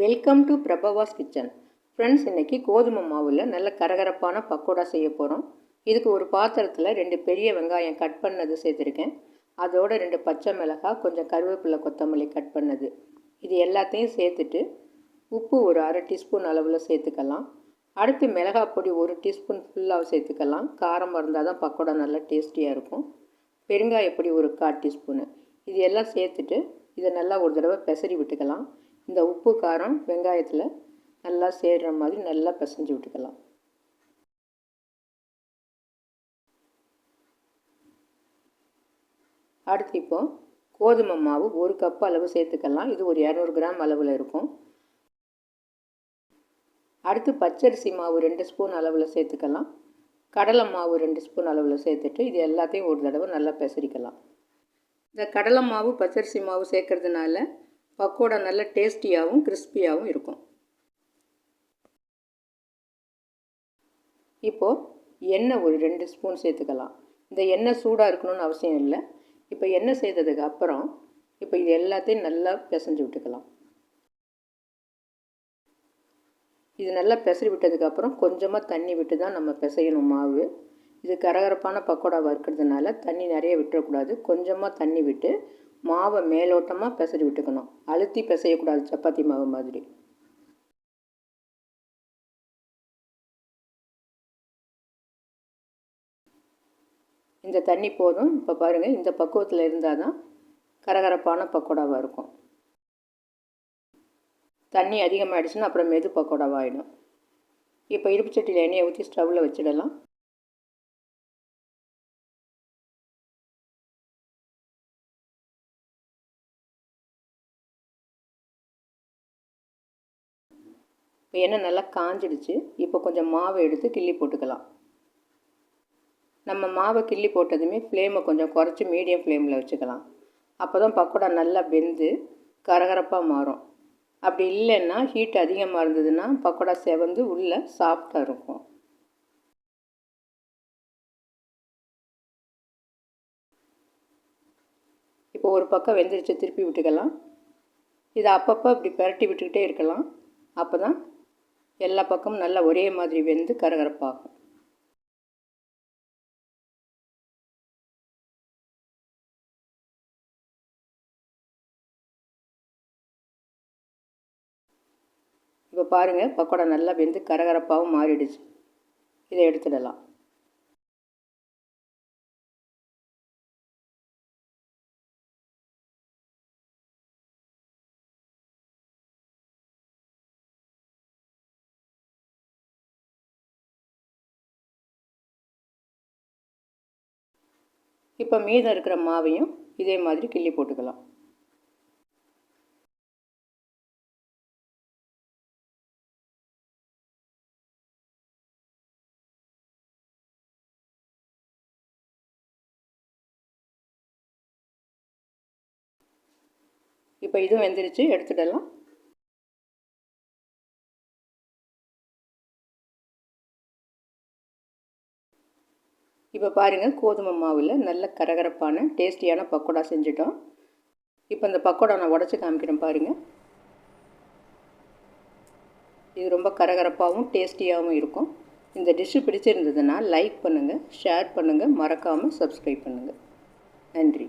Welcome to பிரபவாஸ் கிச்சன். Friends, இன்றைக்கி கோதுமை மாவில் நல்ல கரகரப்பான பக்கோடா செய்ய போகிறோம். இதுக்கு ஒரு பாத்திரத்தில் 2 பெரிய வெங்காயம் கட் பண்ணது சேர்த்துருக்கேன். அதோட 2 பச்சை மிளகாய், கொஞ்சம் கருவேப்பிலை, கொத்தமல்லி கட் பண்ணது, இது எல்லாத்தையும் சேர்த்துட்டு உப்பு ஒரு அரை டீஸ்பூன் அளவில் சேர்த்துக்கலாம். அடுத்து மிளகாய் பொடி 1 டீஸ்பூன் ஃபுல்லாக சேர்த்துக்கலாம். காரமாக இருந்தால் தான் பக்கோடா நல்லா டேஸ்டியாக இருக்கும். பெருங்காயப்பொடி ஒரு 1/4 டீஸ்பூனு, இது எல்லாம் சேர்த்துட்டு இதை நல்லா ஒரு தடவை பெசரி விட்டுக்கலாம். இந்த உப்பு காரம் வெங்காயத்தில் நல்லா சேர்கிற மாதிரி நல்லா பிசைஞ்சு விட்டுக்கலாம். அடுத்து இப்போது கோதுமை மாவு 1 கப் அளவு சேர்த்துக்கலாம். இது ஒரு 200 கிராம் அளவில் இருக்கும். அடுத்து பச்சரிசி மாவு 2 ஸ்பூன் அளவில் சேர்த்துக்கலாம். கடலை மாவு 2 ஸ்பூன் அளவில் சேர்த்துட்டு இது எல்லாத்தையும் ஒரு தடவை நல்லா பெசரிக்கலாம். இந்த கடலை மாவு பச்சரிசி மாவு சேர்க்கறதுனால பக்கோடா நல்ல டேஸ்டியாகவும் கிறிஸ்பியாகவும் இருக்கும். இப்போது எண்ணெய் ஒரு 2 ஸ்பூன் சேர்த்துக்கலாம். இந்த எண்ணெய் சூடாக இருக்கணும்னு அவசியம் இல்லை. இப்போ எண்ணெய் சேர்த்ததுக்கு அப்புறம் இப்போ இது எல்லாத்தையும் நல்லா பிசைஞ்சு விட்டுக்கலாம். இது நல்லா பிசறி விட்டதுக்கப்புறம் கொஞ்சமாக தண்ணி விட்டு தான் நம்ம பிசையணும் மாவு. இது கரகரப்பான பக்கோடா வறுக்கிறதுனால தண்ணி நிறைய விட்டுறக்கூடாது. கொஞ்சமாக தண்ணி விட்டு மாவை மேலோட்டமாக பிசறி விட்டுக்கணும். அழுத்தி பிசையக்கூடாது, சப்பாத்தி மாவு மாதிரி. இந்த தண்ணி போதும். இப்போ பாருங்கள், இந்த பக்குவத்தில் இருந்தால் தான் கரகரப்பான பக்கோடாவாக இருக்கும். தண்ணி அதிகமாகிடுச்சுன்னா அப்புறம் மெது பக்கோடாவாகிடும். இப்போ இருப்பு சட்டியில் எண்ணெயை ஊற்றி ஸ்டவ்வில் வச்சிடலாம். இப்போ எண்ணெய் நல்லா காஞ்சிடுச்சு. இப்போ கொஞ்சம் மாவை எடுத்து கிள்ளி போட்டுக்கலாம். நம்ம மாவை கிள்ளி போட்டதுமே ஃப்ளேமை கொஞ்சம் குறைச்சி மீடியம் ஃப்ளேமில் வச்சுக்கலாம். அப்போ தான் பக்கோடா நல்லா வெந்து கரகரப்பாக மாறும். அப்படி இல்லைன்னா ஹீட் அதிகமாக இருந்ததுன்னா பக்கோடா செவந்து உள்ளே சாஃப்டாக இருக்கும். இப்போ ஒரு பக்கம் வெந்துருச்சு, திருப்பி விட்டுக்கலாம். இதை அப்பப்போ இப்படி பரட்டி விட்டுக்கிட்டே இருக்கலாம். அப்போ தான் எல்லா பக்கமும் நல்லா ஒரே மாதிரி வெந்து கரகரப்பாகும். இப்போ பாருங்கள், பக்கோடா நல்லா வெந்து கரகரப்பாகவும் மாறிடுச்சு. இதை எடுத்துடலாம். இப்போ மீதம் இருக்கிற மாவையும் இதே மாதிரி கிள்ளி போட்டுக்கலாம். இப்போ இதுவும் வெந்துருச்சு, எடுத்துடலாம். இப்போ பாருங்கள், கோதுமை மாவில் நல்ல கரகரப்பான டேஸ்டியான பக்கோடா செஞ்சிட்டோம். இப்போ இந்த பக்கோடா நான் உடச்சி காமிக்கிறேன் பாருங்கள். இது ரொம்ப கரகரப்பாகவும் டேஸ்டியாகவும் இருக்கும். இந்த டிஷ்ஷு பிடிச்சிருந்ததுன்னா லைக் பண்ணுங்கள், ஷேர் பண்ணுங்கள், மறக்காமல் சப்ஸ்கிரைப் பண்ணுங்கள். நன்றி.